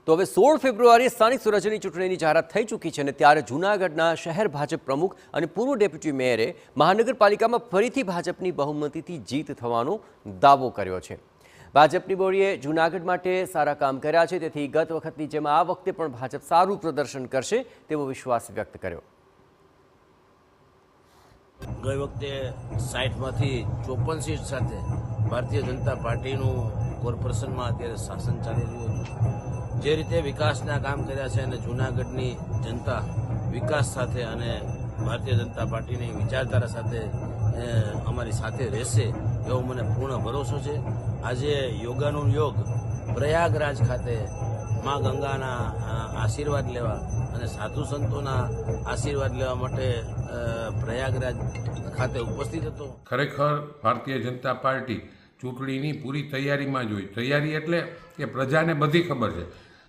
તો હવે 16 ફેબ્રુઆરીએ સ્થાનિક સ્વરાજ્યની ચૂંટણીની જાહેરાત થઈ ચૂકી છે અને ત્યારે જૂનાગઢના શહેર ભાજપ પ્રમુખ અને પૂર્વ ડેપ્યુટી મેયરે મહાનગરપાલિકામાં ફરીથી ભાજપની બહુમતીથી જીત થવાનો દાવો કર્યો છે। ભાજપની બોડીએ જૂનાગઢ માટે સારા કામ કર્યા છે, તેથી ગત વખતની જેમ આ વખતે પણ ભાજપ સારું પ્રદર્શન કરશે તેવો વિશ્વાસ વ્યક્ત કર્યો। ગઈ વખતે 60માંથી 54 સીટ સાથે ભારતીય જનતા પાર્ટીનું કોર્પોરેશનમાં અત્યારે શાસન ચાલી રહ્યું હતું। જે રીતે વિકાસના કામ કર્યા છે અને જૂનાગઢની જનતા વિકાસ સાથે અને ભારતીય જનતા પાર્ટીની વિચારધારા સાથે અમારી સાથે રહેશે એવો મને પૂર્ણ ભરોસો છે। આજે યોગાનું યોગ પ્રયાગરાજ ખાતે મા ગંગાના આશીર્વાદ લેવા અને સાધુ સંતોના આશીર્વાદ લેવા માટે પ્રયાગરાજ ખાતે ઉપસ્થિત હતો। ખરેખર ભારતીય જનતા પાર્ટી ચૂંટણીની પૂરી તૈયારીમાં જ હોય। તૈયારી એટલે કે પ્રજાને બધી ખબર છે।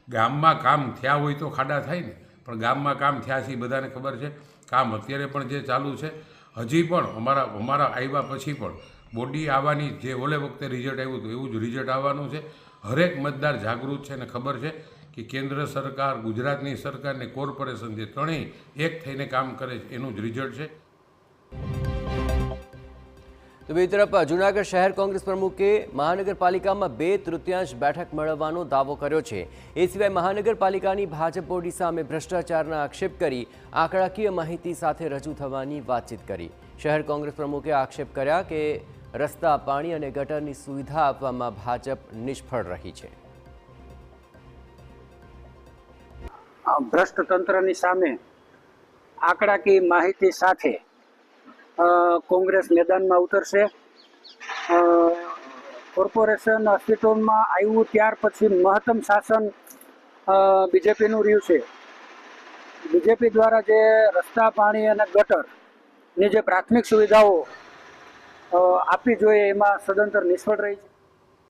ગામમાં કામ થયા હોય તો ખાડા થાય ને, પણ ગામમાં કામ થયા છે એ બધાને ખબર છે। કામ અત્યારે પણ જે ચાલુ છે, હજી પણ અમારા આવ્યા પછી પણ બોડી આવવાની, જે ઓલે વખતે રિઝલ્ટ આવ્યું હતું એવું જ રિઝલ્ટ આવવાનું છે। હરેક મતદાર જાગૃત છે અને ખબર છે કે કેન્દ્ર સરકાર, ગુજરાતની સરકાર ને કોર્પોરેશન જે ત્રણેય એક થઈને કામ કરે છે એનું જ રિઝલ્ટ છે। તો બીજી તરફ જૂનાગઢ શહેર કોંગ્રેસ પ્રમુખે મહાનગરપાલિકામાં 2/3 બેઠક મેળવવાનો દાવો કર્યો છે। એ સિવાય મહાનગરપાલિકાની ભાજપ બોડી સામે ભ્રષ્ટાચારના આક્ષેપ કરી આંકડાકીય માહિતી સાથે રજૂ થવાની વાતચીત કરી। શહેર કોંગ્રેસ પ્રમુખે આક્ષેપ કર્યા કે રસ્તા, પાણી અને ગટરની સુવિધા આપવામાં ભાજપ નિષ્ફળ રહી છે। ભ્રષ્ટ તંત્રની સામે આંકડાકીય માહિતી સાથે કોંગ્રેસ મેદાનમાં ઉતરશે। કોર્પોરેશન અસ્તિત્વમાં આવ્યું ત્યાર પછી મહત્તમ શાસન બીજેપીનું રહ્યું છે। બીજેપી દ્વારા જે રસ્તા, પાણી અને ગટરની જે પ્રાથમિક સુવિધાઓ આપવી જોઈએ એમાં સદંતર નિષ્ફળ રહી છે।